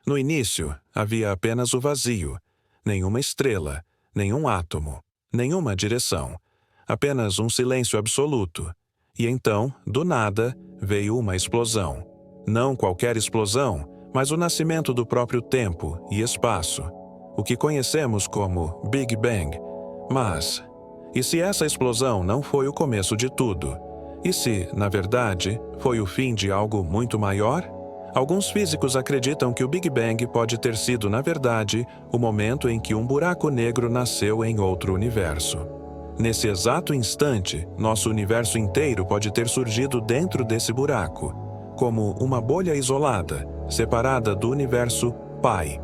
No início, havia apenas o vazio, nenhuma estrela, nenhum átomo, nenhuma direção, apenas um silêncio absoluto. E então, do nada, veio uma explosão. Não qualquer explosão, mas o nascimento do próprio tempo e espaço, o que conhecemos como Big Bang. Mas, e se essa explosão não foi o começo de tudo? E se, na verdade, foi o fim de algo muito maior? Alguns físicos acreditam que o Big Bang pode ter sido, na verdade, o momento em que um buraco negro nasceu em outro universo. Nesse exato instante, nosso universo inteiro pode ter surgido dentro desse buraco, como uma bolha isolada, separada do universo Pai,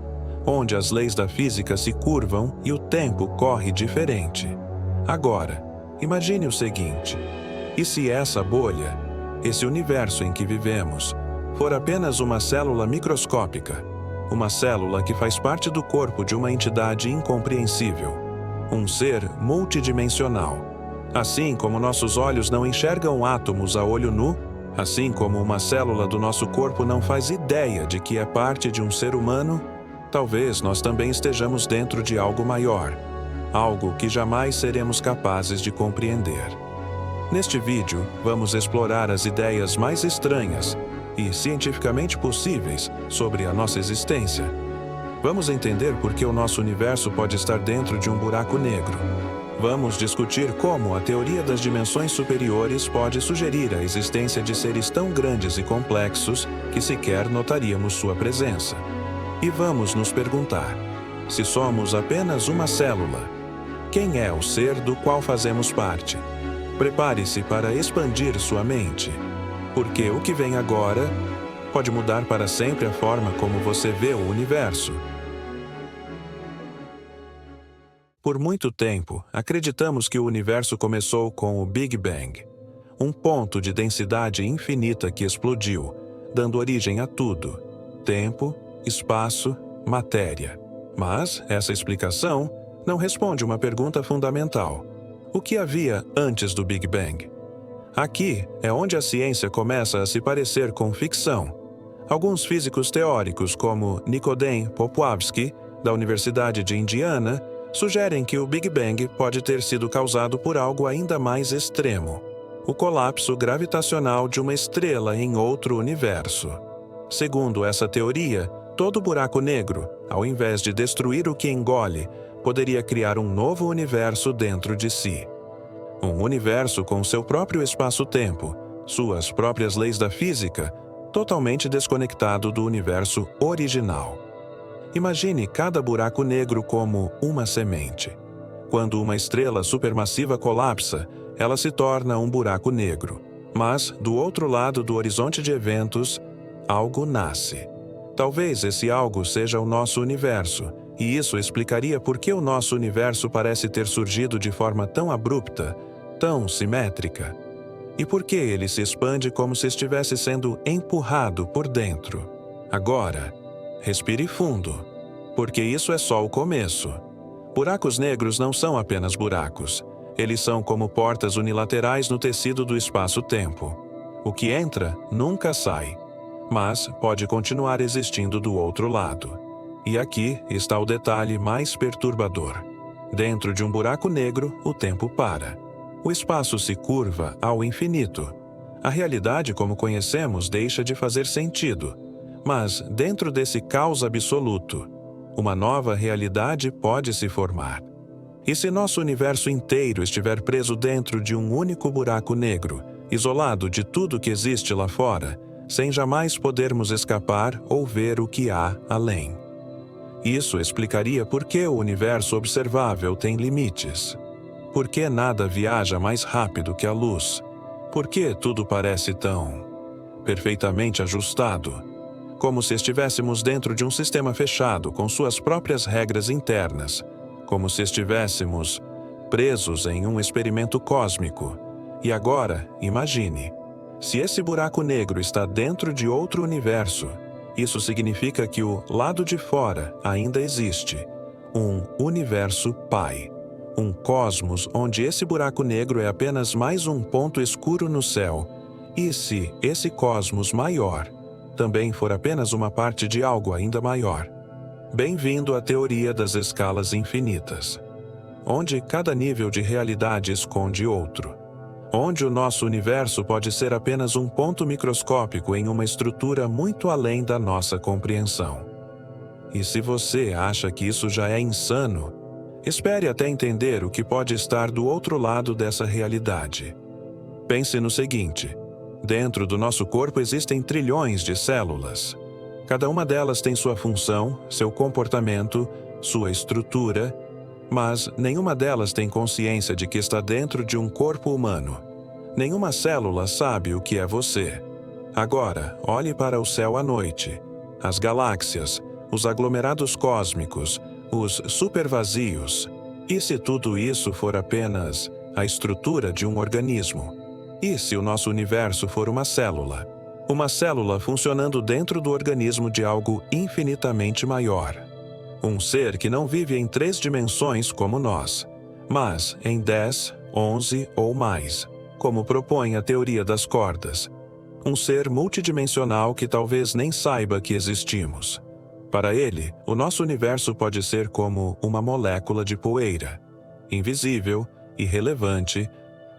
onde as leis da física se curvam e o tempo corre diferente. Agora, imagine o seguinte: e se essa bolha, esse universo em que vivemos, for apenas uma célula microscópica, uma célula que faz parte do corpo de uma entidade incompreensível, um ser multidimensional? Assim como nossos olhos não enxergam átomos a olho nu, assim como uma célula do nosso corpo não faz ideia de que é parte de um ser humano, talvez nós também estejamos dentro de algo maior, algo que jamais seremos capazes de compreender. Neste vídeo, vamos explorar as ideias mais estranhas e cientificamente possíveis sobre a nossa existência. Vamos entender por que o nosso universo pode estar dentro de um buraco negro. Vamos discutir como a teoria das dimensões superiores pode sugerir a existência de seres tão grandes e complexos que sequer notaríamos sua presença. E vamos nos perguntar: se somos apenas uma célula, quem é o ser do qual fazemos parte? Prepare-se para expandir sua mente, porque o que vem agora pode mudar para sempre a forma como você vê o universo. Por muito tempo, acreditamos que o universo começou com o Big Bang, um ponto de densidade infinita que explodiu, dando origem a tudo: tempo, espaço, matéria. Mas essa explicação não responde uma pergunta fundamental: o que havia antes do Big Bang? Aqui é onde a ciência começa a se parecer com ficção. Alguns físicos teóricos, como Nicodem Popowski, da Universidade de Indiana, sugerem que o Big Bang pode ter sido causado por algo ainda mais extremo: o colapso gravitacional de uma estrela em outro universo. Segundo essa teoria, todo buraco negro, ao invés de destruir o que engole, poderia criar um novo universo dentro de si. Um universo com seu próprio espaço-tempo, suas próprias leis da física, totalmente desconectado do universo original. Imagine cada buraco negro como uma semente. Quando uma estrela supermassiva colapsa, ela se torna um buraco negro. Mas, do outro lado do horizonte de eventos, algo nasce. Talvez esse algo seja o nosso universo, e isso explicaria por que o nosso universo parece ter surgido de forma tão abrupta, tão simétrica. E por que ele se expande como se estivesse sendo empurrado por dentro. Agora, respire fundo, porque isso é só o começo. Buracos negros não são apenas buracos. Eles são como portas unilaterais no tecido do espaço-tempo. O que entra nunca sai, mas pode continuar existindo do outro lado. E aqui está o detalhe mais perturbador. Dentro de um buraco negro, o tempo para. O espaço se curva ao infinito. A realidade como conhecemos deixa de fazer sentido. Mas, dentro desse caos absoluto, uma nova realidade pode se formar. E se nosso universo inteiro estiver preso dentro de um único buraco negro, isolado de tudo que existe lá fora, sem jamais podermos escapar ou ver o que há além? Isso explicaria por que o universo observável tem limites. Por que nada viaja mais rápido que a luz? Por que tudo parece tão perfeitamente ajustado? Como se estivéssemos dentro de um sistema fechado com suas próprias regras internas, como se estivéssemos presos em um experimento cósmico. E agora, imagine, se esse buraco negro está dentro de outro universo, isso significa que o lado de fora ainda existe, um universo pai, um cosmos onde esse buraco negro é apenas mais um ponto escuro no céu. E se esse cosmos maior, também for apenas uma parte de algo ainda maior. Bem-vindo à teoria das escalas infinitas, onde cada nível de realidade esconde outro, onde o nosso universo pode ser apenas um ponto microscópico em uma estrutura muito além da nossa compreensão. E se você acha que isso já é insano, espere até entender o que pode estar do outro lado dessa realidade. Pense no seguinte: dentro do nosso corpo existem trilhões de células. Cada uma delas tem sua função, seu comportamento, sua estrutura, mas nenhuma delas tem consciência de que está dentro de um corpo humano. Nenhuma célula sabe o que é você. Agora, olhe para o céu à noite, as galáxias, os aglomerados cósmicos, os supervazios. E se tudo isso for apenas a estrutura de um organismo? E se o nosso universo for uma célula? Uma célula funcionando dentro do organismo de algo infinitamente maior. Um ser que não vive em 3 dimensões como nós, mas em 10, 11 ou mais, como propõe a teoria das cordas. Um ser multidimensional que talvez nem saiba que existimos. Para ele, o nosso universo pode ser como uma molécula de poeira, invisível, irrelevante,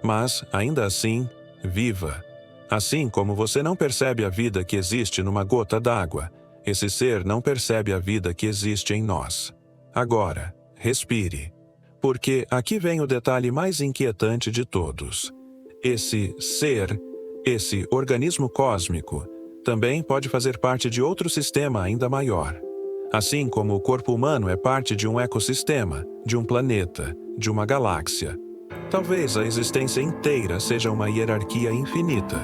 mas, ainda assim, viva. Assim como você não percebe a vida que existe numa gota d'água, esse ser não percebe a vida que existe em nós. Agora, respire. Porque aqui vem o detalhe mais inquietante de todos. Esse ser, esse organismo cósmico, também pode fazer parte de outro sistema ainda maior. Assim como o corpo humano é parte de um ecossistema, de um planeta, de uma galáxia. Talvez a existência inteira seja uma hierarquia infinita,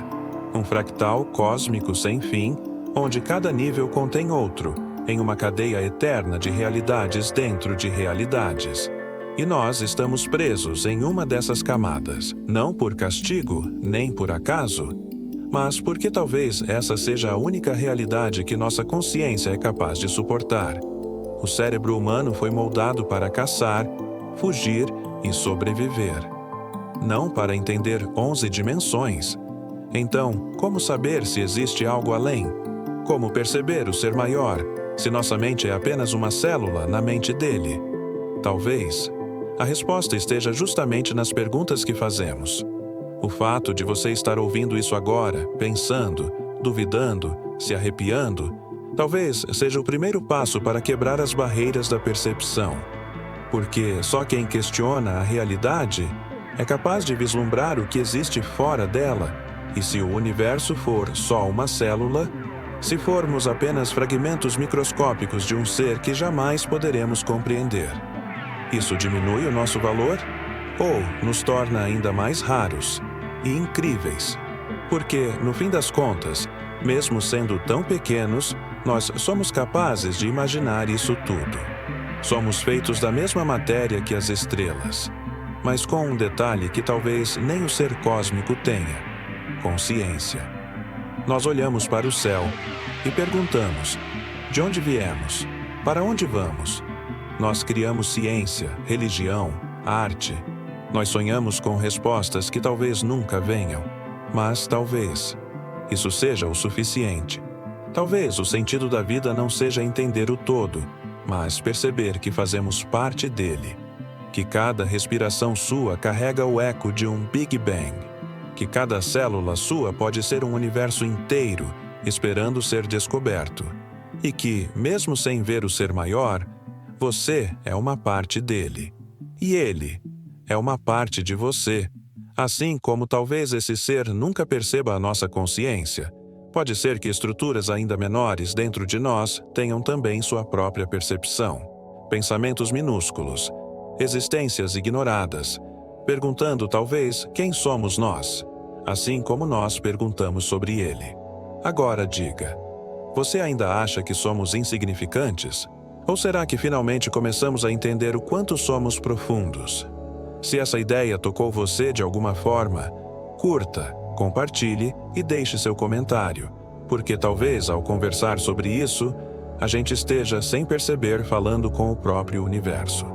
um fractal cósmico sem fim, onde cada nível contém outro, em uma cadeia eterna de realidades dentro de realidades. E nós estamos presos em uma dessas camadas, não por castigo, nem por acaso, mas porque talvez essa seja a única realidade que nossa consciência é capaz de suportar. O cérebro humano foi moldado para caçar, fugir e sobreviver. Não para entender 11 dimensões. Então, como saber se existe algo além? Como perceber o ser maior, se nossa mente é apenas uma célula na mente dele? Talvez a resposta esteja justamente nas perguntas que fazemos. O fato de você estar ouvindo isso agora, pensando, duvidando, se arrepiando, talvez seja o primeiro passo para quebrar as barreiras da percepção. Porque só quem questiona a realidade é capaz de vislumbrar o que existe fora dela, e se o universo for só uma célula, se formos apenas fragmentos microscópicos de um ser que jamais poderemos compreender. Isso diminui o nosso valor? Ou nos torna ainda mais raros e incríveis? Porque, no fim das contas, mesmo sendo tão pequenos, nós somos capazes de imaginar isso tudo. Somos feitos da mesma matéria que as estrelas, mas com um detalhe que talvez nem o ser cósmico tenha: consciência. Nós olhamos para o céu e perguntamos: de onde viemos? Para onde vamos? Nós criamos ciência, religião, arte. Nós sonhamos com respostas que talvez nunca venham, mas talvez isso seja o suficiente. Talvez o sentido da vida não seja entender o todo, mas perceber que fazemos parte dele. Que cada respiração sua carrega o eco de um Big Bang. Que cada célula sua pode ser um universo inteiro, esperando ser descoberto. E que, mesmo sem ver o ser maior, você é uma parte dele. E ele é uma parte de você. Assim como talvez esse ser nunca perceba a nossa consciência, pode ser que estruturas ainda menores dentro de nós tenham também sua própria percepção. Pensamentos minúsculos, existências ignoradas, perguntando talvez quem somos nós, assim como nós perguntamos sobre ele. Agora diga, você ainda acha que somos insignificantes? Ou será que finalmente começamos a entender o quanto somos profundos? Se essa ideia tocou você de alguma forma, curta, compartilhe e deixe seu comentário, porque talvez ao conversar sobre isso, a gente esteja sem perceber falando com o próprio universo.